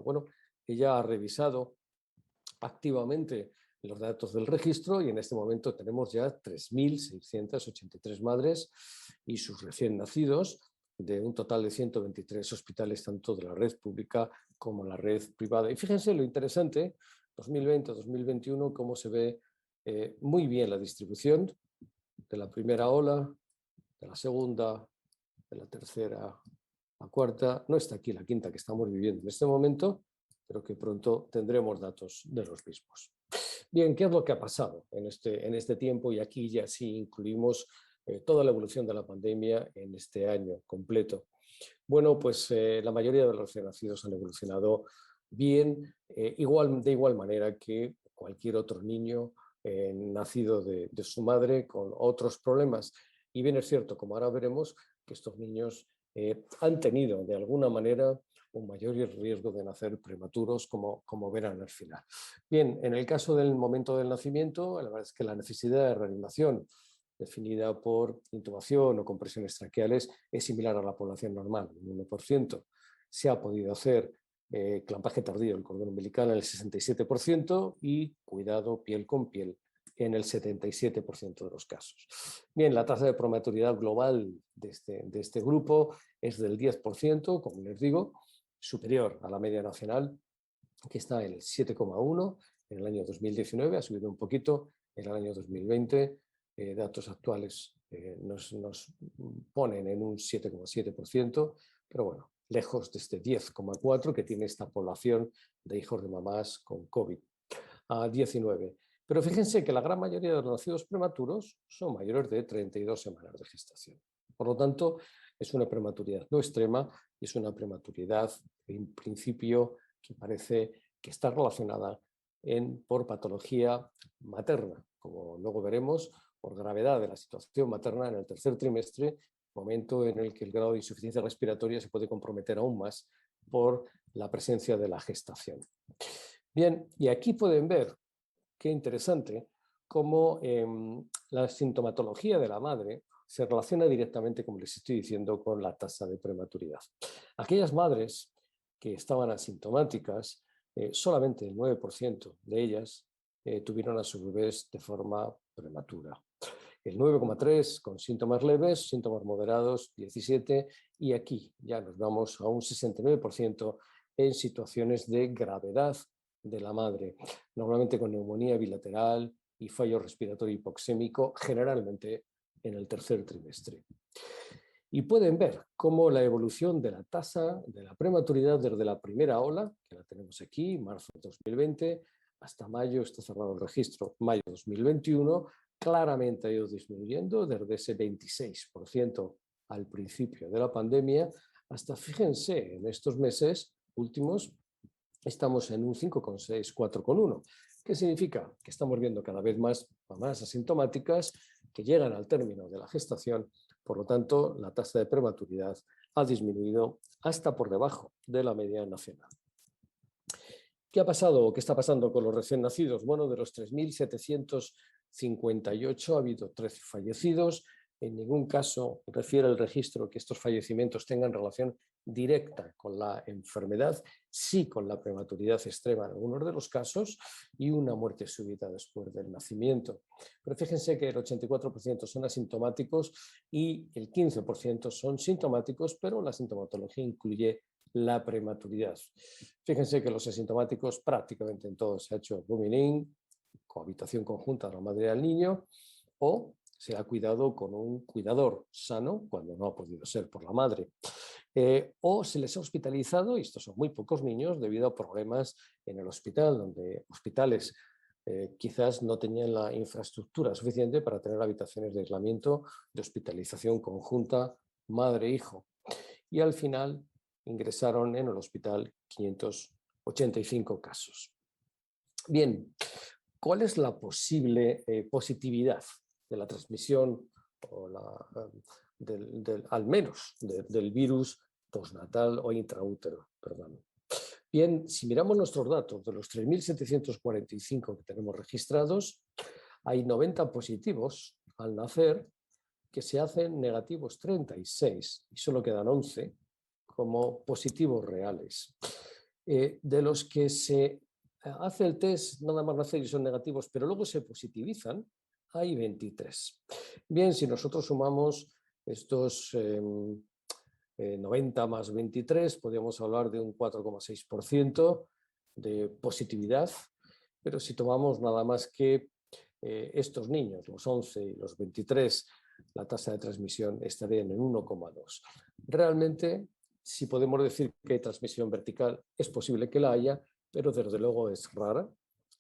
Bueno, ella ha revisado activamente los datos del registro y en este momento tenemos ya 3.683 madres y sus recién nacidos, de un total de 123 hospitales, tanto de la red pública como la red privada. Y fíjense lo interesante, 2020-2021, cómo se ve muy bien la distribución de la primera ola, de la segunda, de la tercera, la cuarta. No está aquí la quinta que estamos viviendo en este momento, pero que pronto tendremos datos de los mismos. Bien, ¿qué es lo que ha pasado en este tiempo? Y aquí ya sí incluimos toda la evolución de la pandemia en este año completo. Bueno, pues la mayoría de los recién nacidos han evolucionado bien, de igual manera que cualquier otro niño nacido de su madre con otros problemas. Y bien es cierto, como ahora veremos, que estos niños han tenido de alguna manera un mayor riesgo de nacer prematuros, como verán al final. Bien, en el caso del momento del nacimiento, la verdad es que la necesidad de reanimación definida por intubación o compresiones traqueales es similar a la población normal, un 1%. Se ha podido hacer clampaje tardío del cordón umbilical en el 67% y cuidado piel con piel en el 77% de los casos. Bien, la tasa de prematuridad global de este grupo es del 10%, como les digo, superior a la media nacional, que está en el 7,1 en el año 2019, ha subido un poquito en el año 2020. Datos actuales nos ponen en un 7,7%, pero bueno, lejos de este 10,4% que tiene esta población de hijos de mamás con COVID-19. Pero fíjense que la gran mayoría de los nacidos prematuros son mayores de 32 semanas de gestación. Por lo tanto, es una prematuridad no extrema, es una prematuridad en principio que parece que está relacionada por patología materna, como luego veremos, por gravedad de la situación materna en el tercer trimestre, momento en el que el grado de insuficiencia respiratoria se puede comprometer aún más por la presencia de la gestación. Bien, y aquí pueden ver, qué interesante, cómo la sintomatología de la madre se relaciona directamente, como les estoy diciendo, con la tasa de prematuridad. Aquellas madres que estaban asintomáticas, solamente el 9% de ellas tuvieron a sus bebés de forma prematura. El 9,3% con síntomas leves, síntomas moderados 17%, y aquí ya nos vamos a un 69% en situaciones de gravedad de la madre, normalmente con neumonía bilateral y fallo respiratorio hipoxémico, generalmente en el tercer trimestre. Y pueden ver cómo la evolución de la tasa de la prematuridad desde la primera ola, que la tenemos aquí, marzo de 2020, hasta mayo, está cerrado el registro, mayo de 2021, claramente ha ido disminuyendo desde ese 26% al principio de la pandemia, hasta, fíjense, en estos meses últimos, estamos en un 5,6, 4,1. ¿Qué significa? Que estamos viendo cada vez más mamás asintomáticas que llegan al término de la gestación. Por lo tanto, la tasa de prematuridad ha disminuido hasta por debajo de la media nacional. ¿Qué ha pasado o qué está pasando con los recién nacidos? Bueno, de los 3.758 ha habido 13 fallecidos. En ningún caso refiere el registro que estos fallecimientos tengan relación directa con la enfermedad, sí con la prematuridad extrema en algunos de los casos y una muerte súbita después del nacimiento. Pero fíjense que el 84% son asintomáticos y el 15% son sintomáticos, pero la sintomatología incluye la prematuridad. Fíjense que los asintomáticos prácticamente en todos se ha hecho booming, cohabitación conjunta de la madre y el niño, o se ha cuidado con un cuidador sano cuando no ha podido ser por la madre. O se les ha hospitalizado, y estos son muy pocos niños, debido a problemas en el hospital, donde hospitales quizás no tenían la infraestructura suficiente para tener habitaciones de aislamiento, de hospitalización conjunta madre-hijo. Y al final ingresaron en el hospital 585 casos. Bien, ¿cuál es la posible positividad de la transmisión o al menos del virus postnatal o intraútero? Perdón. Bien, si miramos nuestros datos, de los 3.745 que tenemos registrados, hay 90 positivos al nacer que se hacen negativos 36 y solo quedan 11 como positivos reales. de los que se hace el test, nada más nacer y son negativos, pero luego se positivizan, hay 23. Bien, si nosotros sumamos estos 90 más 23, podríamos hablar de un 4,6% de positividad, pero si tomamos nada más que estos niños, los 11 y los 23, la tasa de transmisión estaría en el 1,2. Realmente, si podemos decir que hay transmisión vertical, es posible que la haya, pero desde luego es rara,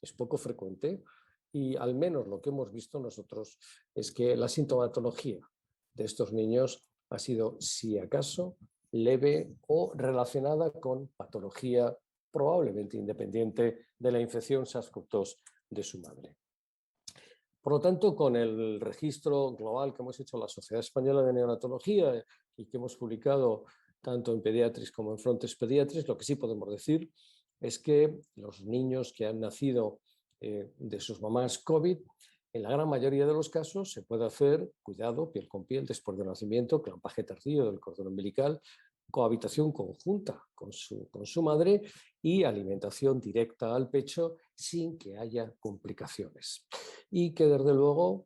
es poco frecuente, y al menos lo que hemos visto nosotros es que la sintomatología de estos niños ha sido, si acaso, leve o relacionada con patología probablemente independiente de la infección SARS-CoV-2 de su madre. Por lo tanto, con el registro global que hemos hecho en la Sociedad Española de Neonatología y que hemos publicado tanto en Pediatrics como en Frontex Pediatrics, lo que sí podemos decir es que los niños que han nacido de sus mamás COVID, en la gran mayoría de los casos se puede hacer cuidado piel con piel después del nacimiento, clampaje tardío del cordón umbilical, cohabitación conjunta con su madre y alimentación directa al pecho sin que haya complicaciones. Y que desde luego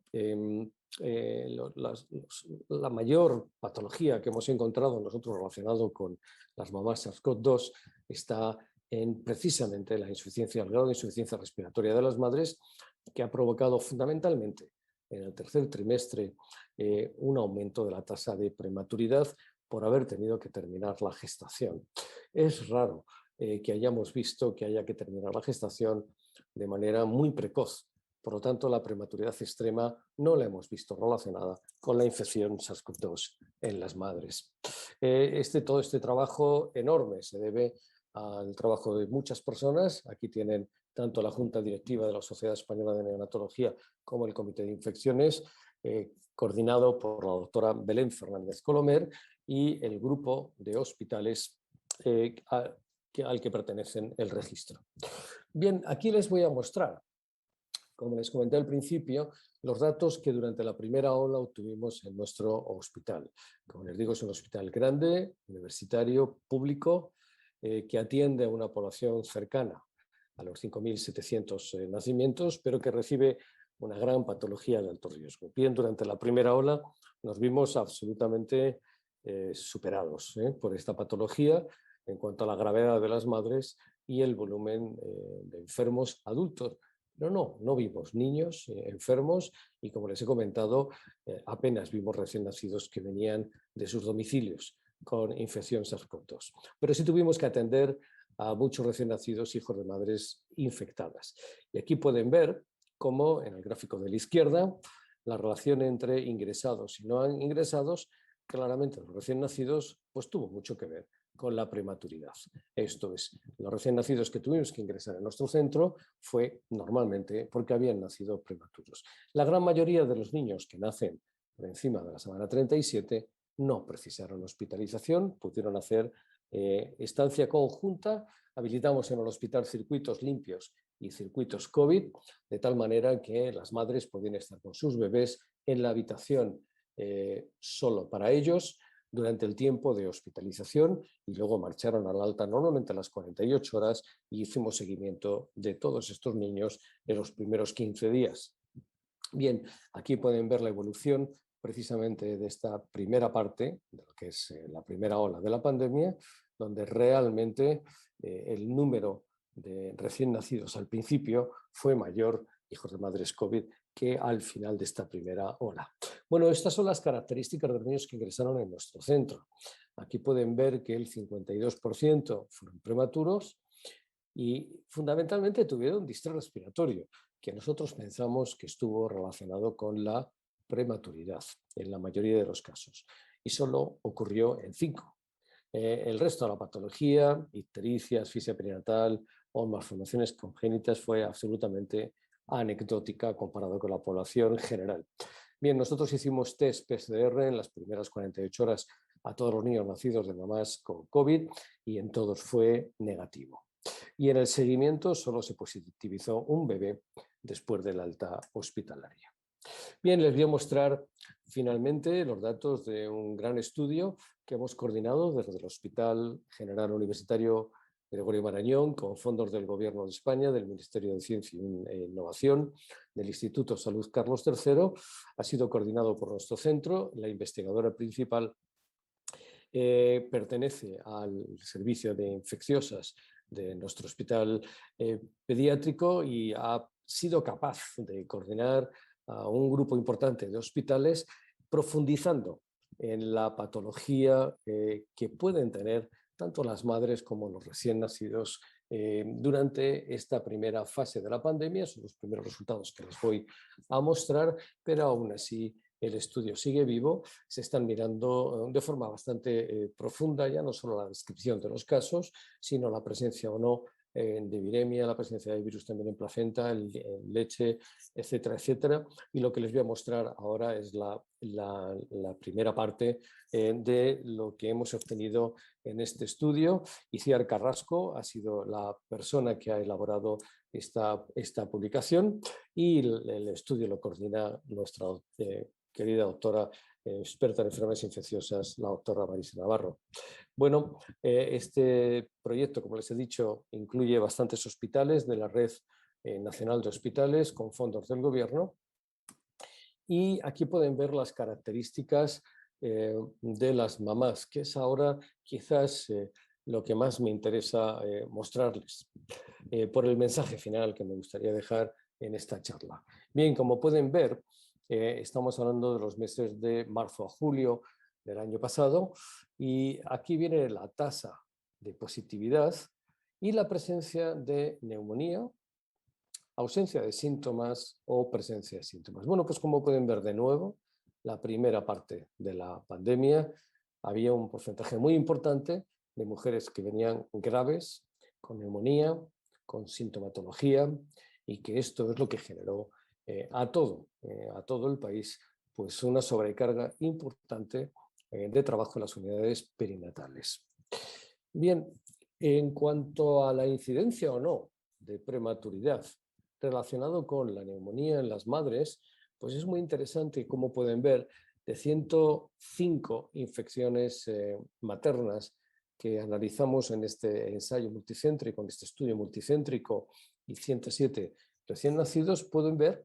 la mayor patología que hemos encontrado nosotros relacionado con las mamás SARS-CoV-2 está en precisamente la insuficiencia, el grado de insuficiencia respiratoria de las madres, que ha provocado fundamentalmente en el tercer trimestre un aumento de la tasa de prematuridad por haber tenido que terminar la gestación. Es raro que hayamos visto que haya que terminar la gestación de manera muy precoz. Por lo tanto, la prematuridad extrema no la hemos visto relacionada con la infección SARS-CoV-2 en las madres. Todo este trabajo enorme se debe al trabajo de muchas personas. Aquí tienen tanto la Junta Directiva de la Sociedad Española de Neonatología como el Comité de Infecciones, coordinado por la doctora Belén Fernández Colomer, y el grupo de hospitales al que pertenecen el registro. Bien, aquí les voy a mostrar, como les comenté al principio, los datos que durante la primera ola obtuvimos en nuestro hospital. Como les digo, es un hospital grande, universitario, público, que atiende a una población cercana a los 5.700 nacimientos, pero que recibe una gran patología de alto riesgo. Bien, durante la primera ola nos vimos absolutamente superados por esta patología en cuanto a la gravedad de las madres y el volumen de enfermos adultos. Pero no vimos niños enfermos y, como les he comentado, apenas vimos recién nacidos que venían de sus domicilios con infección SARS-CoV-2. Pero sí tuvimos que atender a muchos recién nacidos hijos de madres infectadas. Y aquí pueden ver cómo en el gráfico de la izquierda la relación entre ingresados y no ingresados, claramente los recién nacidos, pues tuvo mucho que ver con la prematuridad. Esto es, los recién nacidos que tuvimos que ingresar en nuestro centro fue normalmente porque habían nacido prematuros. La gran mayoría de los niños que nacen por encima de la semana 37 no precisaron hospitalización, pudieron hacer estancia conjunta. Habilitamos en el hospital circuitos limpios y circuitos COVID, de tal manera que las madres podían estar con sus bebés en la habitación solo para ellos durante el tiempo de hospitalización y luego marcharon al alta normalmente a las 48 horas y hicimos seguimiento de todos estos niños en los primeros 15 días. Bien, aquí pueden ver la evolución precisamente de esta primera parte, de lo que es la primera ola de la pandemia, donde realmente el número de recién nacidos al principio fue mayor, hijos de madres COVID, que al final de esta primera ola. Bueno, estas son las características de los niños que ingresaron en nuestro centro. Aquí pueden ver que el 52% fueron prematuros y fundamentalmente tuvieron distrés respiratorio, que nosotros pensamos que estuvo relacionado con la prematuridad en la mayoría de los casos. Y solo ocurrió en 5. El resto de la patología, ictericia, asfixia perinatal o malformaciones congénitas fue absolutamente anecdótica comparado con la población general. Bien, nosotros hicimos test PCR en las primeras 48 horas a todos los niños nacidos de mamás con COVID y en todos fue negativo. Y en el seguimiento solo se positivizó un bebé después del alta hospitalaria. Bien, les voy a mostrar finalmente los datos de un gran estudio que hemos coordinado desde el Hospital General Universitario Gregorio Marañón, con fondos del Gobierno de España, del Ministerio de Ciencia e Innovación, del Instituto Salud Carlos III. Ha sido coordinado por nuestro centro. La investigadora principal pertenece al servicio de infecciosas de nuestro hospital pediátrico y ha sido capaz de coordinar a un grupo importante de hospitales profundizando en la patología que pueden tener tanto las madres como los recién nacidos durante esta primera fase de la pandemia. Son los primeros resultados que les voy a mostrar, pero aún así el estudio sigue vivo. Se están mirando de forma bastante profunda ya no solo la descripción de los casos, sino la presencia o no de viremia, la presencia de virus también en placenta, en leche, etcétera, etcétera. Y lo que les voy a mostrar ahora es la primera parte de lo que hemos obtenido en este estudio. Iciar Carrasco ha sido la persona que ha elaborado esta publicación y el estudio lo coordina nuestra querida doctora experta en enfermedades infecciosas, la doctora Marisa Navarro. Bueno, este proyecto, como les he dicho, incluye bastantes hospitales de la Red Nacional de Hospitales con fondos del Gobierno. Y aquí pueden ver las características de las mamás, que es ahora quizás lo que más me interesa mostrarles, por el mensaje final que me gustaría dejar en esta charla. Bien, como pueden ver, estamos hablando de los meses de marzo a julio del año pasado y aquí viene la tasa de positividad y la presencia de neumonía, ausencia de síntomas o presencia de síntomas. Bueno, pues como pueden ver de nuevo, la primera parte de la pandemia había un porcentaje muy importante de mujeres que venían graves, con neumonía, con sintomatología, y que esto es lo que generó a todo el país pues una sobrecarga importante de trabajo en las unidades perinatales. Bien, en cuanto a la incidencia o no de prematuridad relacionado con la neumonía en las madres, pues es muy interesante, como pueden ver, de 105 infecciones maternas que analizamos en este ensayo multicéntrico, en este estudio multicéntrico, y 107 recién nacidos, pueden ver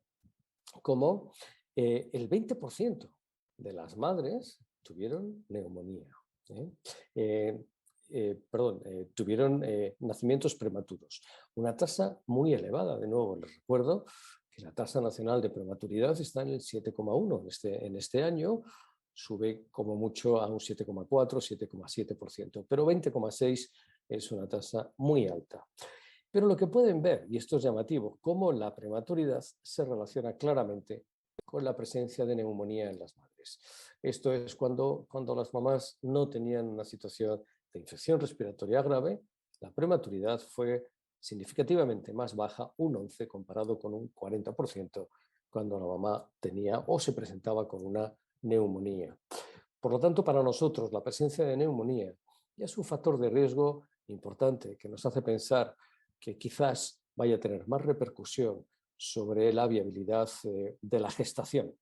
cómo el 20% de las madres tuvieron neumonía. Tuvieron nacimientos prematuros. Una tasa muy elevada, de nuevo les recuerdo que la tasa nacional de prematuridad está en el 7,1 en este año, sube como mucho a un 7,4, 7,7%, pero 20,6 es una tasa muy alta. Pero lo que pueden ver, y esto es llamativo, cómo la prematuridad se relaciona claramente con la presencia de neumonía en las madres. Esto es cuando las mamás no tenían una situación de infección respiratoria grave, la prematuridad fue significativamente más baja, un 11 comparado con un 40% cuando la mamá tenía o se presentaba con una neumonía. Por lo tanto, para nosotros la presencia de neumonía ya es un factor de riesgo importante que nos hace pensar que quizás vaya a tener más repercusión sobre la viabilidad de la gestación,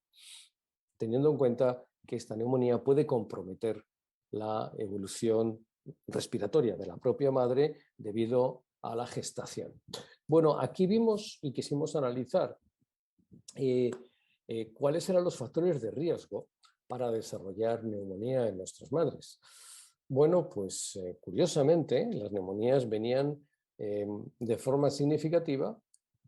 teniendo en cuenta que esta neumonía puede comprometer la evolución respiratoria de la propia madre debido a la gestación. Bueno, aquí vimos y quisimos analizar cuáles eran los factores de riesgo para desarrollar neumonía en nuestras madres. Bueno, pues curiosamente las neumonías venían de forma significativa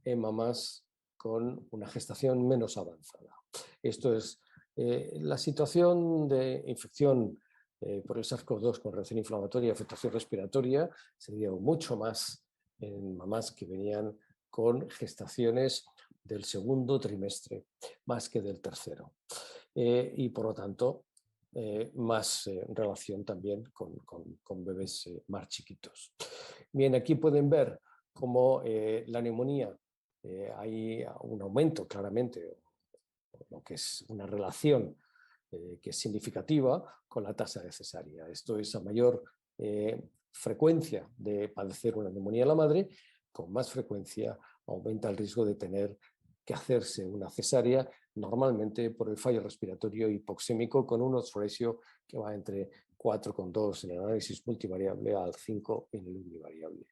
en mamás con una gestación menos avanzada. Esto es la situación de infección por el SARS-CoV-2 con reacción inflamatoria y afectación respiratoria se dio mucho más en mamás que venían con gestaciones del segundo trimestre más que del tercero. Y por lo tanto, más relación también con bebés más chiquitos. Bien, aquí pueden ver cómo la neumonía, hay un aumento claramente, lo que es una relación que es significativa con la tasa de cesárea. Esto es a mayor frecuencia de padecer una neumonía en la madre, con más frecuencia aumenta el riesgo de tener que hacerse una cesárea, normalmente por el fallo respiratorio hipoxémico, con un odds ratio que va entre 4,2 en el análisis multivariable al 5 en el univariable.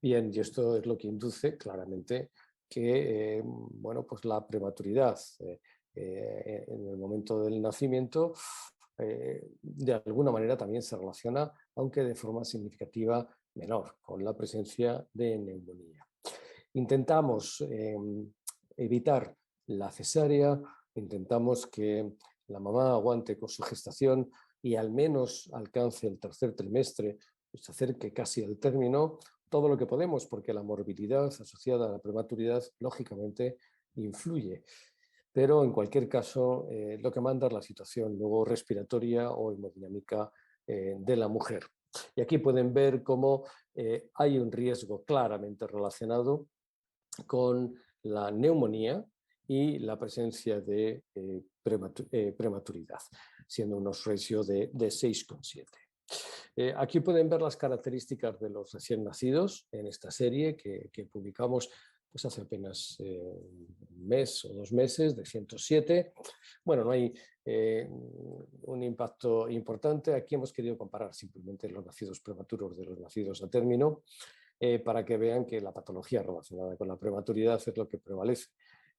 Bien, y esto es lo que induce claramente que bueno, pues la prematuridad en el momento del nacimiento de alguna manera también se relaciona, aunque de forma significativa menor, con la presencia de neumonía. Intentamos evitar la cesárea, intentamos que la mamá aguante con su gestación y al menos alcance el tercer trimestre, se acerque casi al término, todo lo que podemos, porque la morbilidad asociada a la prematuridad, lógicamente, influye. Pero en cualquier caso, lo que manda es la situación luego respiratoria o hemodinámica de la mujer. Y aquí pueden ver cómo hay un riesgo claramente relacionado con la neumonía y la presencia de prematuridad, siendo unos ratios de 6,7. Aquí pueden ver las características de los recién nacidos en esta serie que publicamos pues hace apenas un mes o 2 meses, de 107. Bueno, no hay un impacto importante. Aquí hemos querido comparar simplemente los nacidos prematuros de los nacidos a término para que vean que la patología relacionada con la prematuridad es lo que prevalece.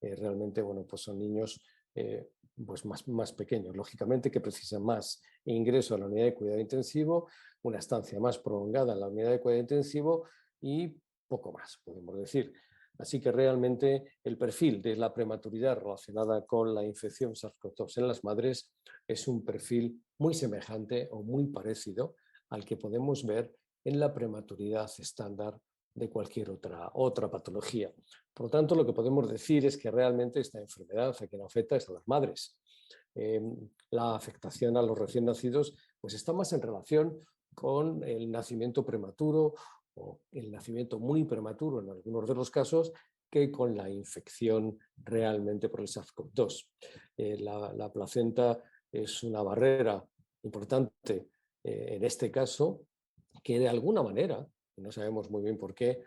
Realmente, bueno, pues son niños pues más pequeños, lógicamente, que precisan más ingreso a la unidad de cuidado intensivo, una estancia más prolongada en la unidad de cuidado intensivo y poco más, podemos decir. Así que realmente el perfil de la prematuridad relacionada con la infección SARS-CoV-2 en las madres es un perfil muy semejante o muy parecido al que podemos ver en la prematuridad estándar de cualquier otra patología. Por lo tanto, lo que podemos decir es que realmente esta enfermedad a quien afecta es a las madres. La afectación a los recién nacidos pues está más en relación con el nacimiento prematuro o el nacimiento muy prematuro en algunos de los casos que con la infección realmente por el SARS-CoV-2. La placenta es una barrera importante en este caso que de alguna manera, no sabemos muy bien por qué,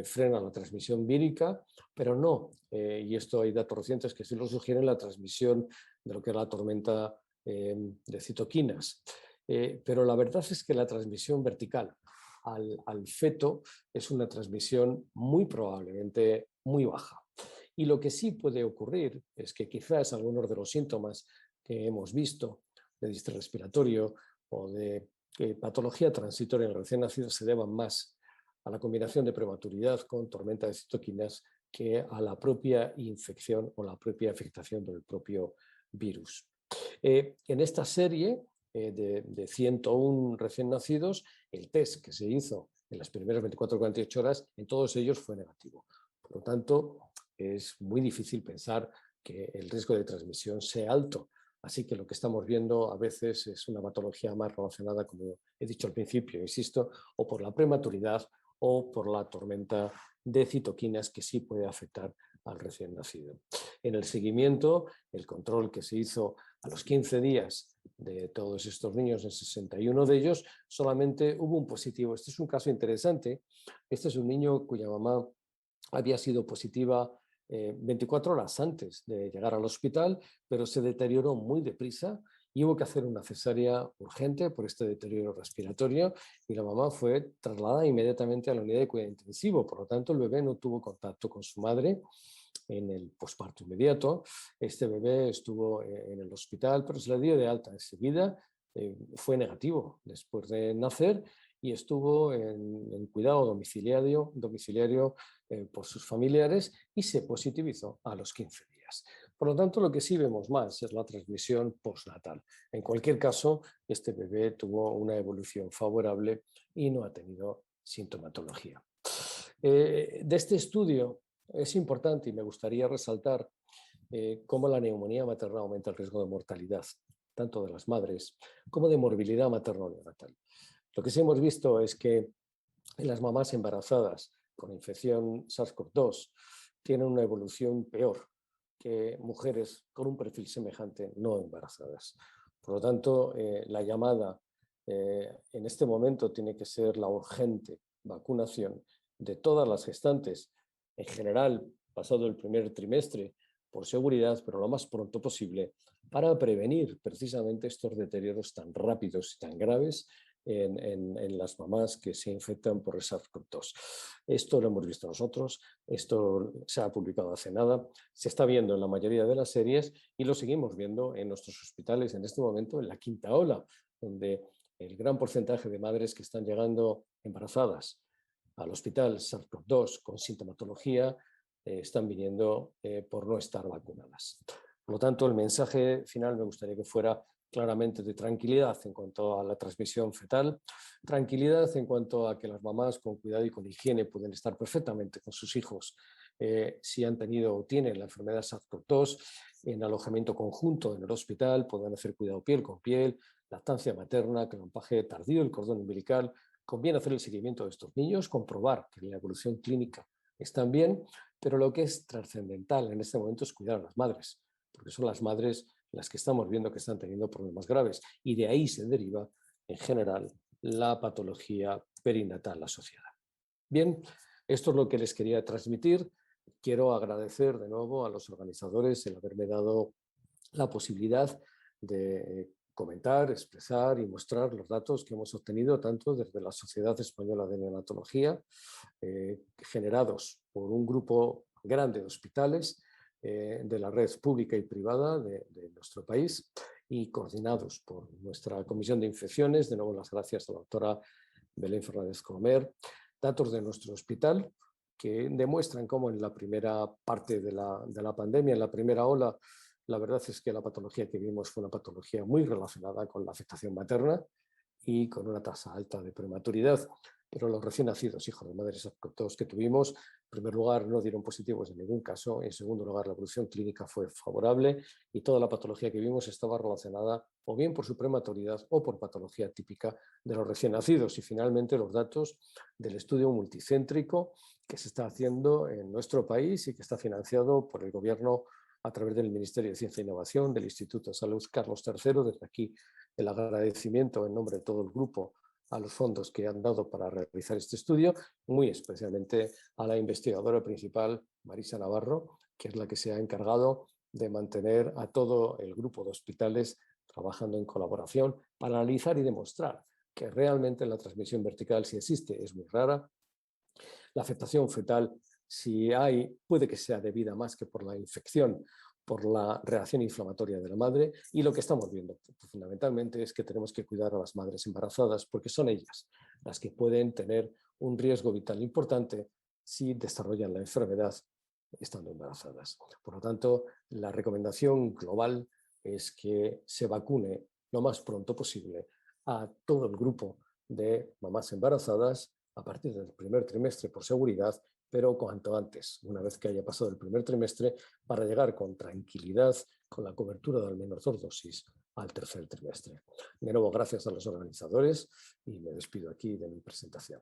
frena la transmisión vírica, pero no, y esto hay datos recientes que sí lo sugieren, la transmisión de lo que es la tormenta de citoquinas. Pero la verdad es que la transmisión vertical al feto es una transmisión muy probablemente muy baja. Y lo que sí puede ocurrir es que quizás algunos de los síntomas que hemos visto de distrés respiratorio o de patología transitoria en el recién nacido se deban más a la combinación de prematuridad con tormenta de citoquinas que a la propia infección o la propia afectación del propio virus. En esta serie de 101 recién nacidos, el test que se hizo en las primeras 24-48 horas, en todos ellos fue negativo. Por lo tanto, es muy difícil pensar que el riesgo de transmisión sea alto. Así que lo que estamos viendo a veces es una patología más relacionada, como he dicho al principio, insisto, o por la prematuridad o por la tormenta de citoquinas que sí puede afectar al recién nacido. En el seguimiento, el control que se hizo a los 15 días de todos estos niños, en 61 de ellos, solamente hubo un positivo. Este es un caso interesante. Este es un niño cuya mamá había sido positiva 24 horas antes de llegar al hospital, pero se deterioró muy deprisa y hubo que hacer una cesárea urgente por este deterioro respiratorio y la mamá fue trasladada inmediatamente a la unidad de cuidado intensivo. Por lo tanto, el bebé no tuvo contacto con su madre en el posparto inmediato. Este bebé estuvo en el hospital, pero se le dio de alta enseguida. Fue negativo después de nacer y estuvo en cuidado domiciliario por sus familiares y se positivizó a los 15 días. Por lo tanto, lo que sí vemos más es la transmisión postnatal. En cualquier caso, este bebé tuvo una evolución favorable y no ha tenido sintomatología. De este estudio es importante y me gustaría resaltar cómo la neumonía materna aumenta el riesgo de mortalidad, tanto de las madres como de morbilidad materno-neonatal. Lo que sí hemos visto es que en las mamás embarazadas con infección SARS-CoV-2 tienen una evolución peor que mujeres con un perfil semejante no embarazadas. Por lo tanto, la llamada en este momento tiene que ser la urgente vacunación de todas las gestantes, en general, pasado el primer trimestre, por seguridad, pero lo más pronto posible, para prevenir precisamente estos deterioros tan rápidos y tan graves en las mamás que se infectan por el SARS-CoV-2. Esto lo hemos visto nosotros, esto se ha publicado hace nada, se está viendo en la mayoría de las series y lo seguimos viendo en nuestros hospitales en este momento, en la quinta ola, donde el gran porcentaje de madres que están llegando embarazadas al hospital SARS-CoV-2 con sintomatología están viniendo por no estar vacunadas. Por lo tanto, el mensaje final me gustaría que fuera claramente de tranquilidad en cuanto a la transmisión fetal, tranquilidad en cuanto a que las mamás con cuidado y con higiene pueden estar perfectamente con sus hijos si han tenido o tienen la enfermedad SARS-CoV-2 en alojamiento conjunto en el hospital, pueden hacer cuidado piel con piel, lactancia materna, clampaje tardío, el cordón umbilical. Conviene hacer el seguimiento de estos niños, comprobar que la evolución clínica están bien, pero lo que es trascendental en este momento es cuidar a las madres, porque son las madres las que estamos viendo que están teniendo problemas graves y de ahí se deriva, en general, la patología perinatal asociada. Bien, esto es lo que les quería transmitir. Quiero agradecer de nuevo a los organizadores el haberme dado la posibilidad de comentar, expresar y mostrar los datos que hemos obtenido tanto desde la Sociedad Española de Neonatología, generados por un grupo grande de hospitales de la red pública y privada de nuestro país y coordinados por nuestra Comisión de Infecciones. De nuevo, las gracias a la doctora Belén Fernández Colomer. Datos de nuestro hospital que demuestran cómo en la primera parte de la pandemia, en la primera ola, la verdad es que la patología que vimos fue una patología muy relacionada con la afectación materna y con una tasa alta de prematuridad. Pero los recién nacidos, hijos de madres adoptados que tuvimos, en primer lugar, no dieron positivos en ningún caso. En segundo lugar, la evolución clínica fue favorable y toda la patología que vimos estaba relacionada o bien por su prematuridad o por patología típica de los recién nacidos. Y finalmente, los datos del estudio multicéntrico que se está haciendo en nuestro país y que está financiado por el Gobierno a través del Ministerio de Ciencia e Innovación, del Instituto de Salud Carlos III. Desde aquí el agradecimiento en nombre de todo el grupo a los fondos que han dado para realizar este estudio, muy especialmente a la investigadora principal, Marisa Navarro, que es la que se ha encargado de mantener a todo el grupo de hospitales trabajando en colaboración para analizar y demostrar que realmente la transmisión vertical, si existe, es muy rara. La afectación fetal, si hay, puede que sea debida más que por la infección, por la reacción inflamatoria de la madre, y lo que estamos viendo fundamentalmente es que tenemos que cuidar a las madres embarazadas porque son ellas las que pueden tener un riesgo vital importante si desarrollan la enfermedad estando embarazadas. Por lo tanto, la recomendación global es que se vacune lo más pronto posible a todo el grupo de mamás embarazadas a partir del primer trimestre por seguridad, pero cuanto antes, una vez que haya pasado el primer trimestre, para llegar con tranquilidad, con la cobertura de al menos 2 dosis al tercer trimestre. De nuevo, gracias a los organizadores y me despido aquí de mi presentación.